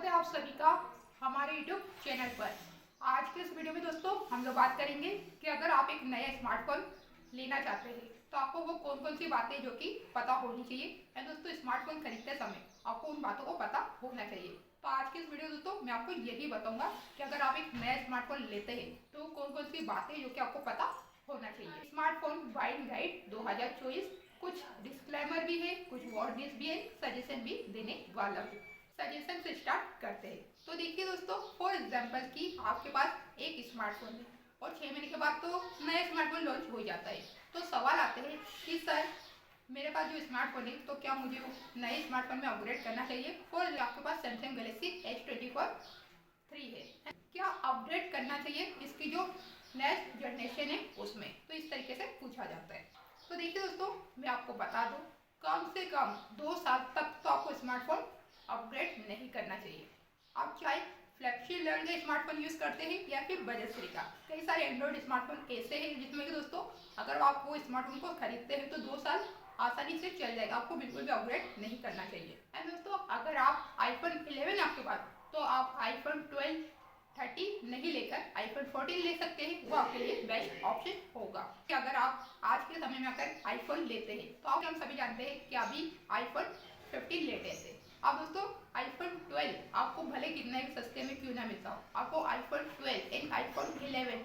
है आप सभी का हमारे YouTube चैनल पर। आज के इस वीडियो में दोस्तों हम लोग बात करेंगे कि अगर आप एक नया स्मार्टफोन लेना चाहते हैं तो आपको वो कौन कौन सी बातें जो कि पता होनी चाहिए। एंड दोस्तों स्मार्टफोन खरीदते समय आपको उन बातों को पता होना चाहिए। तो आज के इस वीडियो दोस्तों मैं आपको यही बताऊंगा कि अगर आप एक नया स्मार्टफोन लेते हैं तो कौन कौन सी बातें जो कि आपको पता होना चाहिए। स्मार्टफोन बाइंग गाइड 2024 कुछ डिस्क्लेमर भी है, कुछ वार्निंग्स भी है, सजेशन भी देने वाला हूँ। सजेशन से स्टार्ट करते हैं। तो देखिए दोस्तों, फॉर एग्जांपल कि आपके पास एक स्मार्टफोन है और 6 महीने के बाद तो नया स्मार्टफोन लॉन्च हो जाता है। तो सवाल आते हैं कि सर मेरे पास जो स्मार्टफोन है तो क्या मुझे नए स्मार्टफोन में अपग्रेड करना चाहिए। फॉर आपके पास सैमसंग गैलेक्सी S24 3 है, क्या अपग्रेड करना चाहिए इसकी जो नेक्स्ट जनरेशन है उसमें। तो इस तरीके से पूछा जाता है। तो देखिए दोस्तों, मैं आपको बता दूं, कम से कम 2 साल तक तो आपको स्मार्टफोन अपग्रेड नहीं करना चाहिए। आप चाहे फ्लैगशिप लेवल का स्मार्टफोन यूज़ करते हैं या फिर बजट फ्री का। कई सारे एंड्रॉइड स्मार्टफोन ऐसे हैं जिसमें कि दोस्तों अगर आप वो स्मार्टफोन को खरीदते हैं तो 2 साल आसानी से चल जाएगा, आपको बिल्कुल भी अपग्रेड नहीं करना चाहिए। एंड दोस्तों अगर आप iPhone 11 आपके पास तो आप iPhone 12 30 नहीं लेकर iPhone 14 ले सकते हैं, वो आपके लिए बेस्ट ऑप्शन होगा। कि अगर आप आज के समय में अगर iPhone लेते हैं तो आप हम सभी जानते हैं कि अभी iPhone 15 लेटेस्ट है। अब दोस्तों iPhone 12 आपको भले कितना ही सस्ते में क्यों ना मिलता हो, आपको iPhone 12 एंड iPhone 11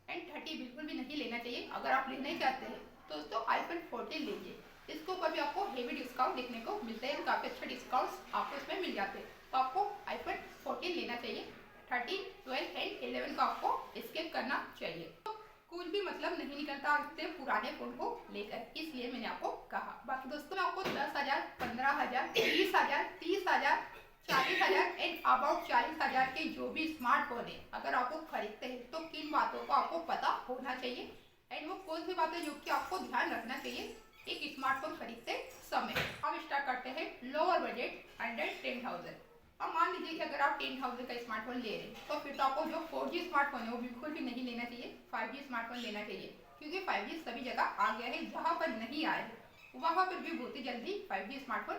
एंड 30 बिल्कुल भी नहीं लेना चाहिए। अगर आप लेना ही चाहते हैं तो दोस्तों iPhone 14 लीजिए। इसके ऊपर भी आपको हेवी डिस्काउंट देखने को मिलते हैं, काफ़ी अच्छे डिस्काउंट्स आपको इसमें मिल जाते हैं। तो आपको iPhone 14 लेना चाहिए। 13, 12 एंड 11 को आपको स्किप करना चाहिए। तो कुछ भी मतलब नहीं निकलता इतने पुराने फोन को लेकर, इसलिए मैंने आपको कहा। बाकी दोस्तों मैं आपको 10,000, 15,000, 20,000, 30,000, 40,000 एंड अबाउट 40,000 के जो भी स्मार्टफोन है अगर आपको खरीदते हैं तो किन बातों को आपको पता होना चाहिए एंड वो कौन सी बातें जो कि आपको ध्यान रखना चाहिए एक स्मार्टफोन खरीदते समय। हम स्टार्ट करते हैं लोअर बजट अंडर 10,000। अब मान लीजिए कि अगर आप 10,000 का स्मार्टफोन ले रहे हैं तो फिर तो आपको जो 4G स्मार्टफोन है वो बिल्कुल भी नहीं लेना चाहिए, 5G स्मार्टफोन लेना चाहिए। क्योंकि 5G सभी जगह आ गया है, जहाँ पर नहीं आया है वहाँ पर भी बहुत ही जल्दी 5G स्मार्टफोन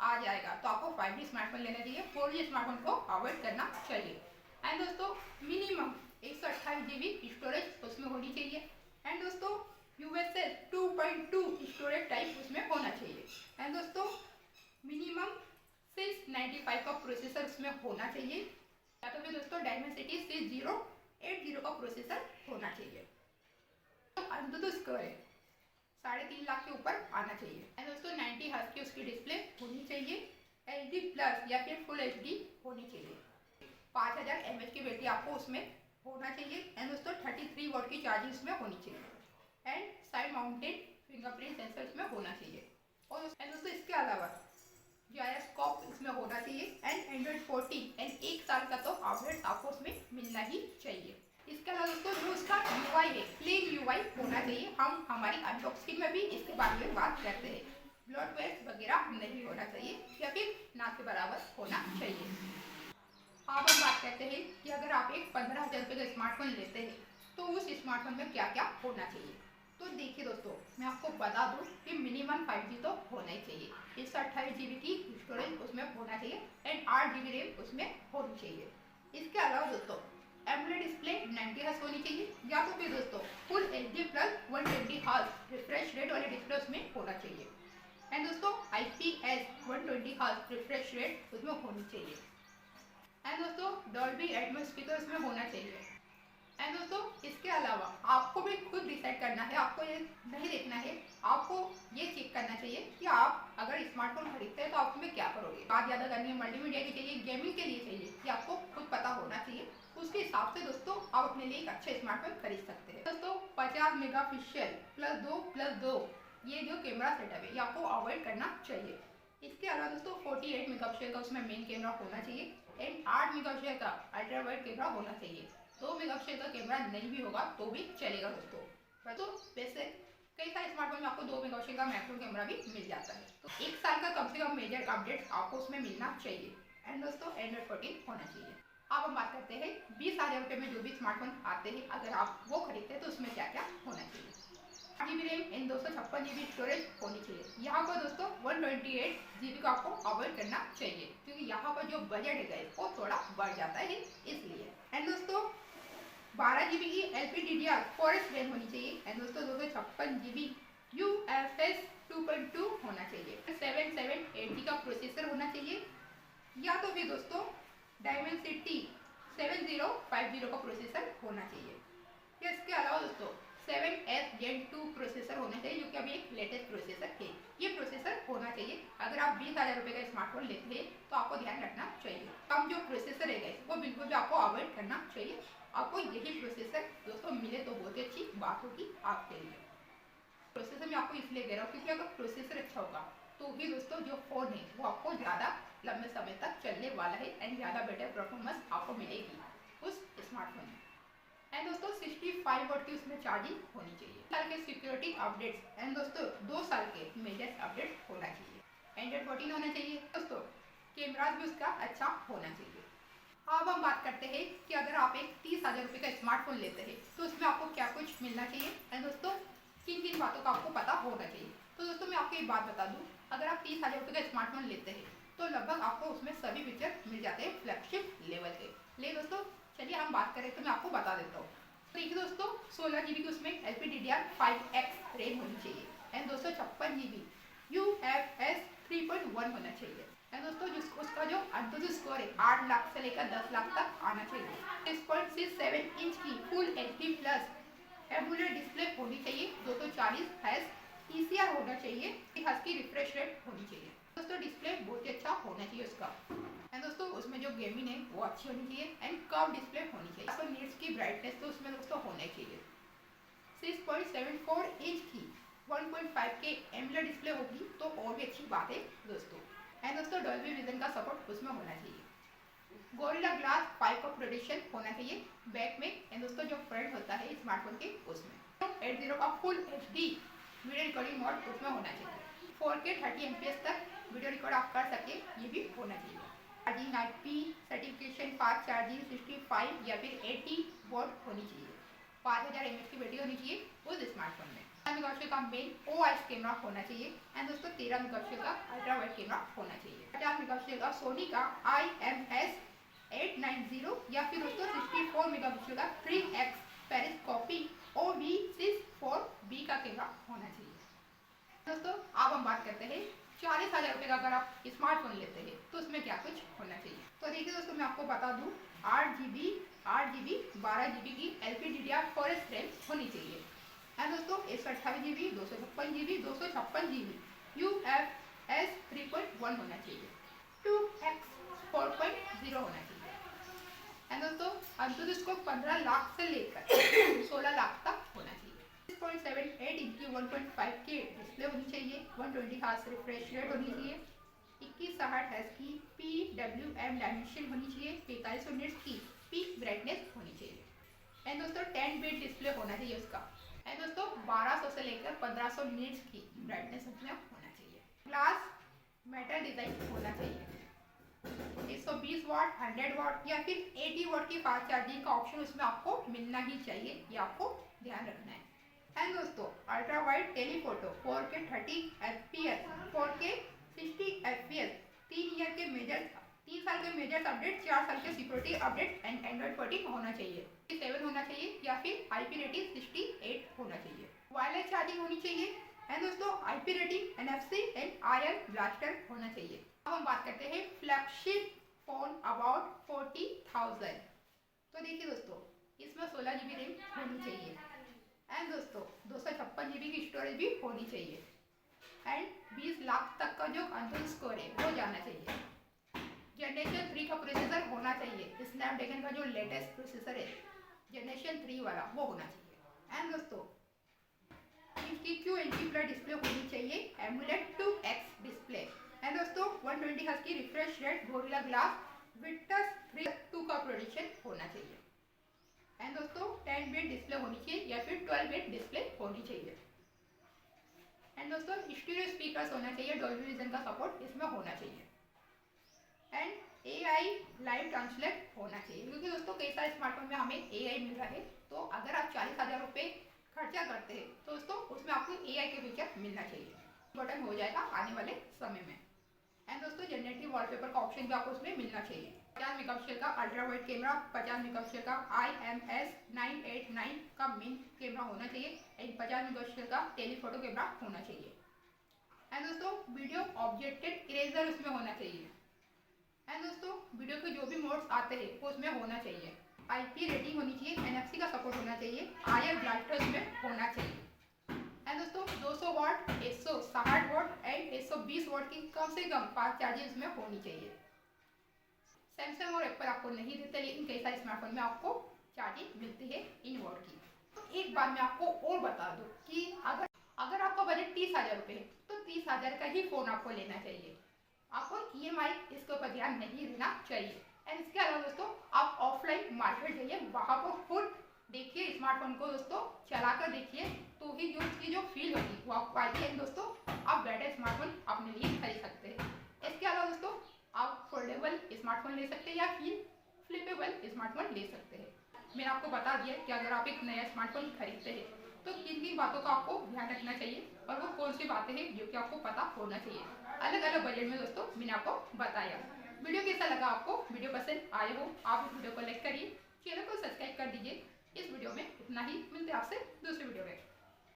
आ जाएगा। तो आपको 5G स्मार्टफोन लेना चाहिए, 4G स्मार्टफोन को अवॉइड करना चाहिए। एंड दोस्तों मिनिमम 128 GB स्टोरेज उसमें होनी चाहिए। एंड दोस्तों UFS 2.2 स्टोरेज टाइप उसमें होना चाहिए। एंड दोस्तों मिनिमम 695 का प्रोसेसर उसमें होना चाहिए, या तो फिर दोस्तों डायमेंसिटी 6080 का प्रोसेसर होना चाहिए। तो अंततः स्कोर है 3.5 लाख के ऊपर आना चाहिए। एंड दोस्तों 90 हर्ट्ज की उसकी डिस्प्ले होनी चाहिए, HD प्लस या फिर फुल HD होनी चाहिए। 5000 mAh की बैटरी आपको उसमें होना चाहिए। एंड दोस्तों 33 वॉट की चार्जिंग उसमें होनी चाहिए। And side mounted fingerprint sensor उसमें होना चाहिए। और दोस्तों इसके अलावा जायरोस्कोप इसमें होना चाहिए। एंड एंड्रॉइड 14 एंड 1 साल का तो अपडेट आपको उसमें मिलना ही चाहिए। इसके अलावा दोस्तों जो उसका UI है प्लेन UI होना चाहिए। हम हमारी अनबॉक्सिंग में भी इसके बारे में बात करते हैं। ब्लॉटवेयर वगैरह नहीं होना चाहिए या फिर ना के बराबर होना चाहिए। अब हम बात करते हैं कि अगर आप एक 15,000 रुपये का स्मार्टफोन लेते हैं तो उस स्मार्टफोन में क्या क्या होना चाहिए। तो देखिए दोस्तों मैं आपको बता दूं कि मिनिमम 5G तो होना ही चाहिए, 128 GB की स्टोरेज उसमें होना चाहिए एंड 8 GB रैम उसमें होनी चाहिए। इसके अलावा दोस्तों एमोलेड डिस्प्ले 90 हर्ट्ज होनी चाहिए, या तो फिर दोस्तों full HD plus 120 hertz refresh rate वाले डिस्प्ले उसमें होना चाहिए। एंड दोस्तों IPS 120 हर्ट्ज रिफ्रेश रेट उसमें होनी चाहिए। एंड दोस्तों डॉल्बी एटमॉस स्पीकर उसमें होना चाहिए। एंड दोस्तों इसके अलावा आपको भी खुद डिसाइड करना है, आपको ये नहीं देखना है, आपको ये चेक करना चाहिए कि आप अगर स्मार्टफोन खरीदते हैं तो आप उसमें क्या करोगे। बात ज़्यादा करनी है मल्टीमीडिया के चाहिए, गेमिंग के लिए चाहिए, कि आपको खुद पता होना चाहिए। उसके हिसाब से दोस्तों आप अपने लिए एक अच्छा स्मार्टफोन खरीद सकते हैं। दोस्तों 50 मेगापिक्सल +2 ये जो कैमरा सेटअप है ये आपको अवॉइड करना चाहिए। इसके अलावा दोस्तों 48 मेगापिक्सल का उसमें मेन कैमरा होना चाहिए एंड 8 मेगापिक्सल का अल्ट्रा वाइड कैमरा होना चाहिए। 2 मेगापिक्सल का कैमरा नहीं भी होगा तो भी चलेगा दोस्तों। तो वैसे कई सारे स्मार्टफोन में आपको 2 मेगापिक्सल का मैक्रो कैमरा भी मिल जाता है। तो 1 साल का कम से कम मेजर अपडेट आपको उसमें मिलना चाहिए। एंड दोस्तों एंड्रॉइड 14 होना चाहिए। अब हम बात करते हैं 20,000 रुपये में जो भी स्मार्टफोन आते हैं अगर आप वो खरीदते हैं तो उसमें क्या क्या होना चाहिए। GB RAM and 256 GB storage होनी चाहिए। यहाँ पर दोस्तों 128 GB को आपको अवॉइड करना चाहिए क्योंकि यहाँ पर जो बजट है वो थोड़ा बढ़ जाता है इसलिए। एंड दोस्तों 12 GB की LPDDR4 रैम होनी चाहिए। एंड दोस्तों 256 GB UFS 2.2 होना चाहिए। 778G का प्रोसेसर होना चाहिए या तो फिर दोस्तों Dimensity 7050 का प्रोसेसर होना चाहिए। या इसके अलावा दोस्तों 7S Gen 2 प्रोसेसर होना चाहिए जो कि अभी एक लेटेस्ट प्रोसेसर है। ये प्रोसेसर होना चाहिए। अगर आप 20,000 रुपये का स्मार्टफोन लेते हैं तो आपको ध्यान रखना चाहिए कम जो प्रोसेसर है वो बिल्कुल भी आपको अवॉइड करना चाहिए। आपको यही प्रोसेसर दोस्तों मिले तो बहुत ही अच्छी बात होगी आपके लिए। प्रोसेसर मैं आपको इसलिए कह रहा हूँ क्योंकि अगर प्रोसेसर अच्छा होगा तो ही दोस्तों जो फ़ोन है वो आपको ज़्यादा लंबे समय तक चलने वाला है एंड ज़्यादा बेटर परफॉर्मेंस आपको मिलेगी उस स्मार्टफोन में। एंड दोस्तों 65 वाट की उसमें चार्जिंग होनी चाहिए। साल के सिक्योरिटी अपडेट्स एंड दोस्तों 2 साल के मेजर अपडेट होना चाहिए। एंड्रॉइड 14 होना चाहिए दोस्तों। कैमराज भी उसका अच्छा होना चाहिए। अब हम बात करते हैं कि अगर आप एक 30,000 रुपये का स्मार्टफोन लेते हैं तो उसमें आपको क्या कुछ मिलना चाहिए एंड दोस्तों किन किन बातों का आपको पता होना चाहिए। तो दोस्तों मैं आपको एक बात बता दूं, अगर आप 30,000 रुपये का स्मार्टफोन लेते हैं तो लगभग आपको उसमें सभी फीचर मिल जाते हैं फ्लैगशिप लेवल के। ले दोस्तों चलिए हम बात करें तो मैं आपको बता देता हूँ। तो देखिए दोस्तों 16 GB की उसमें LPDDR5X रैम होनी चाहिए एंड 256 GB UFS 3.1 होना चाहिए। एंड दोस्तों जिसको उसका जो अंतुज स्कोर है 8 लाख से लेकर 10 लाख तक आना चाहिए। 6.67 इंच की full HD plus AMOLED display होनी चाहिए। 240 हर्ट्ज ECR होना चाहिए। हर्ट्ज की रिफ्रेश रेट होनी चाहिए। दोस्तों डिस्प्ले बहुत ही अच्छा होना चाहिए उसका। एंड दोस्तों उसमें जो गेमिंग है वो अच्छी होनी चाहिए एंड कर्व डिस्प्ले होनी चाहिए। आपको नीट्स की ब्राइटनेस तो उसमें दोस्तों होना चाहिए। 6.74 इंच की 1.5 के एमुलेट डिस्प्ले होगी तो और भी अच्छी बात है दोस्तों। एंड दोस्तों डॉल्बी विजन का सपोर्ट उसमें होना चाहिए। गोरिल्ला ग्लास 5 का प्रोटेक्शन होना चाहिए बैक में एंड दोस्तों जो फ्रंट होता है स्मार्टफोन के उसमें 80 का full HD video recording mode उसमें होना चाहिए। 4K 30 MPS तक वीडियो रिकॉर्ड आप कर सके ये भी होना चाहिए। Charging IP certification fast charging 65 या फिर 80 वॉट होनी चाहिए। 5000 mAh की बैटरी होनी चाहिए उस स्मार्टफोन में। 13 मेगापिक्सल का मेन OIS कैमरा होना चाहिए एंड दोस्तों 13 मेगापिक्सल का अल्ट्रा वाइड कैमरा होना चाहिए। 50 मेगापिक्सल का सोनी का IMX 890 या फिर दोस्तों 64 मेगापिक्सल का 3x पेरिस्कोपिक OB64B का कैमरा होना चाहिए। दोस्तों अब हम बात करते हैं 40,000 रुपये का अगर आप स्मार्टफोन लेते हैं तो उसमें क्या कुछ होना चाहिए। तो देखिए दोस्तों मैं आपको बता दूं 8GB 12GB की LPDDR4 रैम होनी चाहिए एंड दोस्तों 128GB 256GB 256GB UFS 3.1 होना चाहिए। 2x 4.0 होना चाहिए एंड दोस्तों अंतुज इसको 15 लाख से लेकर 16 लाख तक होना चाहिए। 6.78 इंच की 1.5 के डिस्प्ले होनी चाहिए। 120 हर्ट्ज रिफ्रेश रेट होनी चाहिए। 2160 हर्ट्ज की PWM डायमेंशन होनी चाहिए। 4500 निट्स की पीक ब्राइटनेस होनी चाहिए एंड दोस्तों 10 बिट डिस्प्ले होना चाहिए उसका एंड दोस्तों 1200 से लेकर 1500 निट्स की ब्राइटनेस उसमें होना चाहिए। ग्लास मेटल डिजाइन होना चाहिए। 120 वाट 100 वाट या फिर 80 वाट की फास्ट चार्जिंग का ऑप्शन उसमें आपको मिलना ही चाहिए, ये आपको ध्यान रखना है। एंड दोस्तों ultra wide telephoto 4K 30 FPS 4K 60 FPS 3 साल के मेजर अपडेट 4 साल के सिक्योरिटी अपडेट एंड एंड्रॉइड 14 होना चाहिए। 7 होना चाहिए या फिर IP रेटिंग 68 होना चाहिए। वायरलेस चार्जिंग होनी चाहिए एंड दोस्तों IP rating NFC and iron blaster होना चाहिए। अब हम बात करते हैं फ्लैगशिप फोन अबाउट 40,000। तो देखिए दोस्तों इसमें 16GB रैम होनी चाहिए एंड दोस्तों 256GB की स्टोरेज भी होनी चाहिए एंड 20 लाख तक का जो अंतुज स्कोर है वो जाना चाहिए। जनरेशन 3 का प्रोसेसर होना चाहिए। स्नैपड्रैगन का जो लेटेस्ट प्रोसेसर है जनरेशन 3 वाला वो होना चाहिए एंड दोस्तों इसकी QHD प्लस डिस्प्ले होनी चाहिए। एमुलेट 2x डिस्प्ले एंड दोस्तों 120 हर्ट्ज की refresh rate gorilla glass Victus 3.2 का प्रोडक्शन होना चाहिए एंड दोस्तों 10 बिट डिस्प्ले होनी चाहिए या फिर 12 बिट डिस्प्ले होनी चाहिए एंड दोस्तों स्टीरियो स्पीकर्स होना चाहिए। डॉल्बी विजन का सपोर्ट इसमें होना चाहिए एंड AI लाइव ट्रांसलेट होना चाहिए क्योंकि दोस्तों कई सारे स्मार्टफोन में हमें AI मिल रहा है। तो अगर आप 40,000 रुपये खर्चा करते हैं तो दोस्तों उसमें आपको AI के फीचर मिलना चाहिए। बटन हो जाएगा आने वाले समय में। एंड दोस्तों जनरेटिव वॉलपेपर का ऑप्शन भी आपको उसमें मिलना चाहिए। 50 मेगापिक्सल का अल्ट्रा वाइड कैमरा, 50 मेगापिक्सल का IMX 989 का मेन कैमरा होना चाहिए एंड 50 मेगापिक्सल का टेलीफोटो कैमरा होना चाहिए। एंड दोस्तों वीडियो ऑब्जेक्टेड इरेजर उसमें होना चाहिए। एंड दोस्तों वीडियो के जो भी मोड्स आते हैं वो उसमें होना चाहिए। IP रेटिंग होनी चाहिए, NFC का सपोर्ट होना चाहिए, IR ब्लास्टर में होना चाहिए। एंड दोस्तों 200 वाट, 160 वाट एंड 120 वाट की कम से कम 5 चार्जेस में होनी चाहिए। सैमसंग और एप्पल आपको नहीं देते, लेकिन कई सारे स्मार्टफोन में आपको चार्जिंग मिलती है इन वॉट की। तो एक बात मैं आपको और बता दूं कि अगर आपका बजट 30,000 रुपये है तो 30,000 का ही फ़ोन आपको लेना चाहिए। आपको EMI इसके ऊपर ध्यान नहीं देना चाहिए। एंड इसके अलावा दोस्तों आप ऑफलाइन मार्केट जाइए, वहाँ पर खुद देखिए स्मार्टफोन को दोस्तों, चला कर देखिए, तो ही जो उसकी जो फील होगी वो आपको आएगी। एंड दोस्तों आप बेटर स्मार्टफोन अपने लिए खरीद सकते हैं। इसके अलावा दोस्तों आप फोल्डेबल स्मार्टफोन ले सकते हैं या फिर फ्लिपेबल स्मार्टफोन ले सकते हैं। मैंने आपको बता दिया कि अगर आप एक नया स्मार्टफोन खरीदते हैं तो किन किन बातों का आपको ध्यान रखना चाहिए और वो कौन सी बातें हैं जो कि आपको पता होना चाहिए। अलग अलग बजट में दोस्तों मैंने आपको बताया। वीडियो कैसा लगा आपको? वीडियो पसंद आए हो आप इस वीडियो को लाइक करिए, चैनल को सब्सक्राइब कर दीजिए। इस वीडियो में इतना ही, मिलते हैं आपसे दूसरे वीडियो में।